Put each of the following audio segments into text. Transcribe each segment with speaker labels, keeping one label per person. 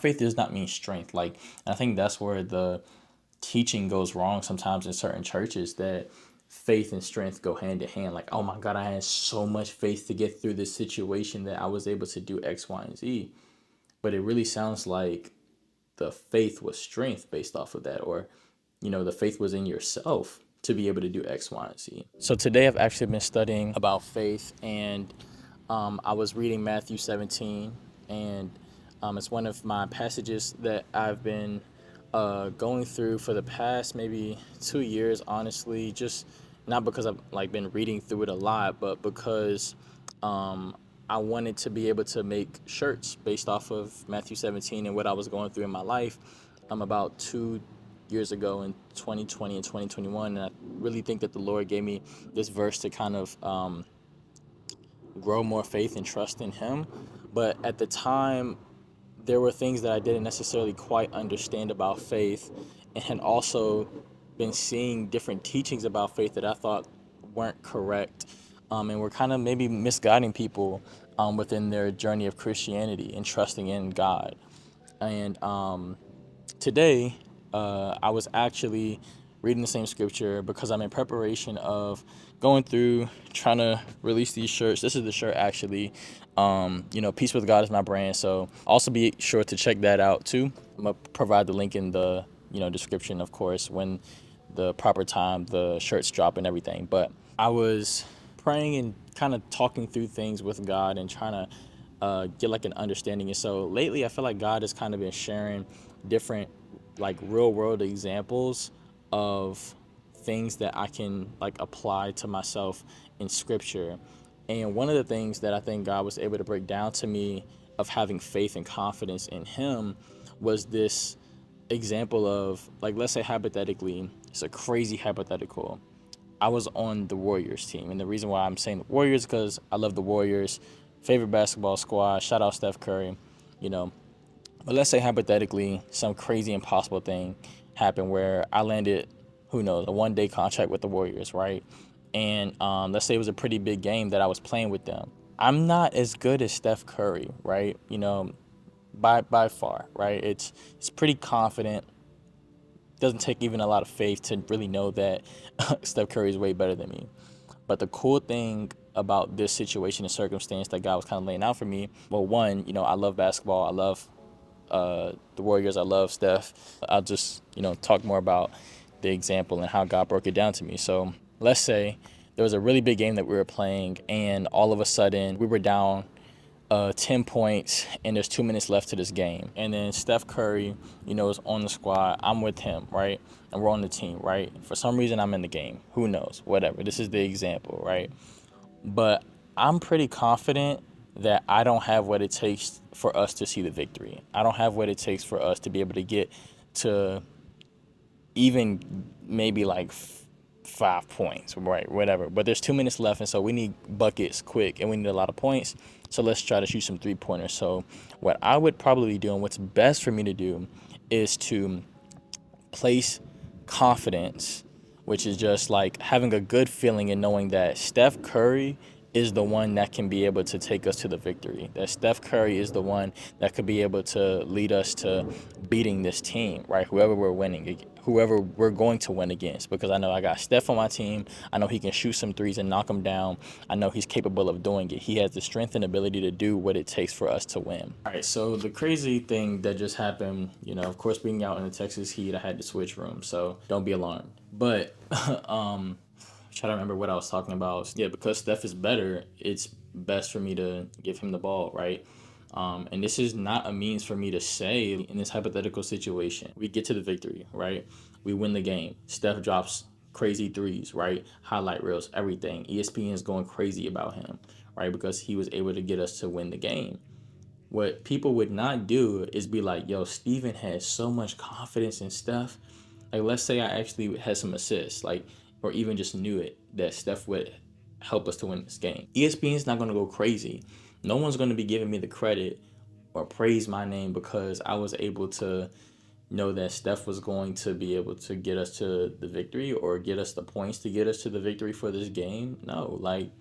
Speaker 1: faith does not mean strength. Like, I think that's where the teaching goes wrong sometimes in certain churches, that faith and strength go hand in hand. Like, oh my God, I had so much faith to get through this situation that I was able to do X, Y, and Z. But it really sounds like the faith was strength based off of that, or, the faith was in yourself to be able to do X, Y, and Z. So today I've actually been studying about faith, and I was reading Matthew 17, and it's one of my passages that I've been going through for the past maybe 2 years, honestly. Just not because I've like been reading through it a lot, but because um, I wanted to be able to make shirts based off of Matthew 17 and what I was going through in my life about 2 years ago in 2020 and 2021. And I really think that the Lord gave me this verse to kind of grow more faith and trust in Him. But at the time, there were things that I didn't necessarily quite understand about faith, and had also been seeing different teachings about faith that I thought weren't correct, and were kind of maybe misguiding people within their journey of Christianity and trusting in God. And today, I was actually reading the same scripture because I'm in preparation of going through trying to release these shirts. This is the shirt actually. Peace with God is my brand. So also be sure to check that out too. I'm gonna provide the link in the description, of course, when the proper time the shirts drop and everything. But I was praying and kind of talking through things with God and trying to get like an understanding. And so lately, I feel like God has kind of been sharing different like real world examples of things that I can like apply to myself in scripture. And one of the things that I think God was able to break down to me of having faith and confidence in Him was this example of, like, let's say hypothetically, it's a crazy hypothetical. I was on the Warriors team, and the reason why I'm saying the Warriors is because I love the Warriors, favorite basketball squad. Shout out Steph Curry, you know. But let's say hypothetically, some crazy impossible thing happened where I landed, who knows, a 1 day contract with the Warriors, right? And let's say it was a pretty big game that I was playing with them. I'm not as good as Steph Curry, right? By far, right? It's pretty confident. Doesn't take even a lot of faith to really know that Steph Curry is way better than me. But the cool thing about this situation and circumstance that God was kind of laying out for me, well, one, I love basketball. I love the Warriors. I love Steph. I'll just, talk more about the example and how God broke it down to me. So let's say there was a really big game that we were playing, and all of a sudden we were down 10 points, and there's 2 minutes left to this game. And then Steph Curry, is on the squad. I'm with him, right? And we're on the team, right? For some reason, I'm in the game. Who knows? Whatever. This is the example, right? But I'm pretty confident that I don't have what it takes for us to see the victory. I don't have what it takes for us to be able to get to even maybe like 5 points, right? Whatever. But there's 2 minutes left, and so we need buckets quick, and we need a lot of points. So let's try to shoot some 3 pointers. So what I would probably do, and what's best for me to do, is to place confidence, which is just like having a good feeling and knowing that Steph Curry is the one that can be able to take us to the victory. That Steph Curry is the one that could be able to lead us to beating this team, right? Whoever we're winning, whoever we're going to win against. Because I know I got Steph on my team. I know he can shoot some threes and knock them down. I know he's capable of doing it. He has the strength and ability to do what it takes for us to win. All right, so the crazy thing that just happened, of course, being out in the Texas heat, I had to switch rooms, so don't be alarmed. But try to remember what I was talking about. Yeah, because Steph is better, it's best for me to give him the ball, right? And this is not a means for me to say in this hypothetical situation, we get to the victory, right? We win the game. Steph drops crazy threes, right? Highlight reels, everything. ESPN is going crazy about him, right? Because he was able to get us to win the game. What people would not do is be like, yo, Steven has so much confidence in Steph. Like, let's say I actually had some assists, like, or even just knew it, that Steph would help us to win this game. ESPN's not going to go crazy. No one's going to be giving me the credit or praise my name because I was able to know that Steph was going to be able to get us to the victory or get us the points to get us to the victory for this game. No, like,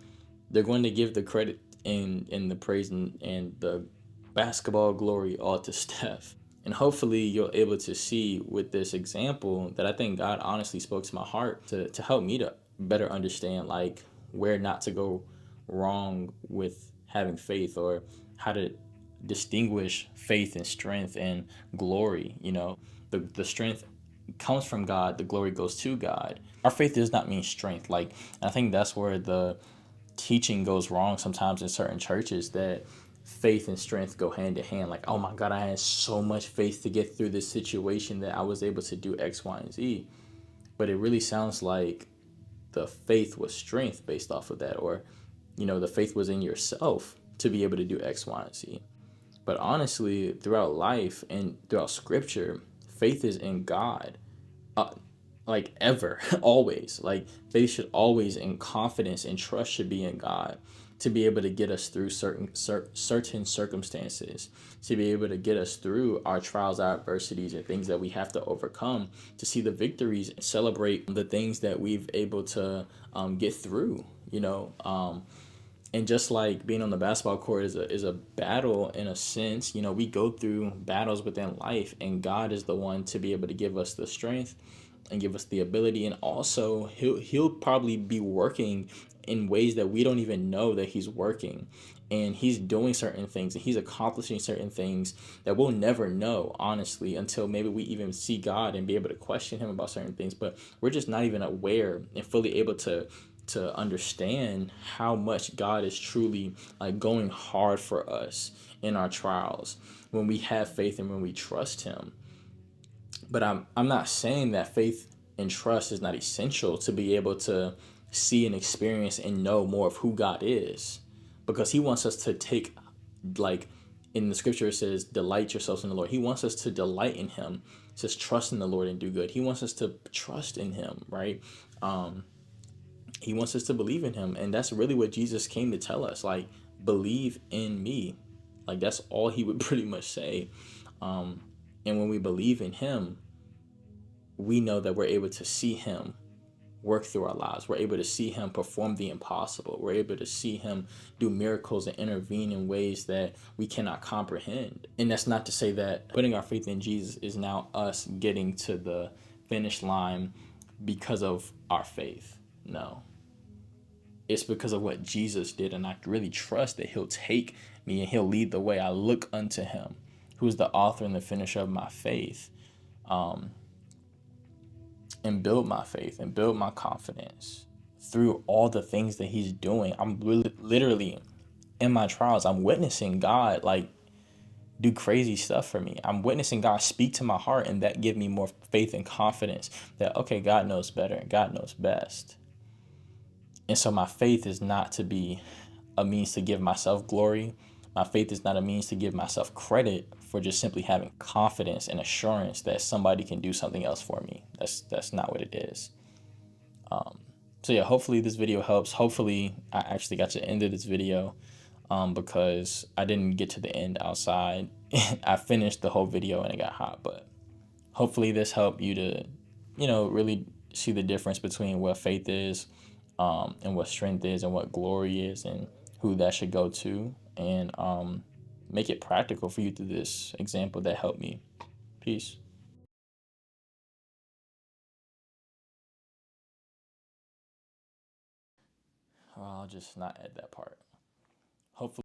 Speaker 1: they're going to give the credit and the praise and the basketball glory all to Steph. And hopefully you're able to see with this example that I think God honestly spoke to my heart to help me to better understand like where not to go wrong with having faith, or how to distinguish faith and strength and glory. The strength comes from God, the glory goes to God. Our faith does not mean strength. Like, I think that's where the teaching goes wrong sometimes in certain churches, that faith and strength go hand in hand. Like, oh my God, I had so much faith to get through this situation that I was able to do X, Y, and Z. But it really sounds like the faith was strength based off of that, or, the faith was in yourself to be able to do X, Y, and Z. But honestly, throughout life and throughout scripture, faith is in God, uh, like ever, always. Like, faith should always, and confidence and trust should be in God to be able to get us through certain circumstances, to be able to get us through our trials, our adversities, and things that we have to overcome, to see the victories and celebrate the things that we've able to get through. And just like being on the basketball court is a battle in a sense. We go through battles within life, and God is the one to be able to give us the strength and give us the ability. And also he'll probably be working in ways that we don't even know that he's working, and he's doing certain things and he's accomplishing certain things that we'll never know, honestly, until maybe we even see God and be able to question him about certain things. But we're just not even aware and fully able to understand how much God is truly like going hard for us in our trials when we have faith and when we trust him. But I'm not saying that faith and trust is not essential to be able to see and experience and know more of who God is, because he wants us to take, like, in the scripture it says, delight yourselves in the Lord. He wants us to delight in him. It says trust in the Lord and do good. He wants us to trust in him, right? He wants us to believe in him, and that's really what Jesus came to tell us. Like, believe in me. Like, that's all he would pretty much say. And when we believe in him, we know that we're able to see him work through our lives. We're able to see him perform the impossible. We're able to see him do miracles and intervene in ways that we cannot comprehend. And that's not to say that putting our faith in Jesus is now us getting to the finish line because of our faith. No, it's because of what Jesus did. And I really trust that he'll take me and he'll lead the way. I look unto him, who's the author and the finisher of my faith, and build my faith and build my confidence through all the things that he's doing. I'm really, literally, in my trials, I'm witnessing God like do crazy stuff for me. I'm witnessing God speak to my heart, and that give me more faith and confidence that, okay, God knows better, God knows best. And so my faith is not to be a means to give myself glory. My faith is not a means to give myself credit for just simply having confidence and assurance that somebody can do something else for me. That's not what it is. So yeah, hopefully this video helps. Hopefully I actually got to the end of this video, because I didn't get to the end outside. I finished the whole video and it got hot, but hopefully this helped you to, really see the difference between what faith is, and what strength is, and what glory is, and who that should go to, and make it practical for you through this example that helped me. Peace. I'll just not add that part. Hopefully.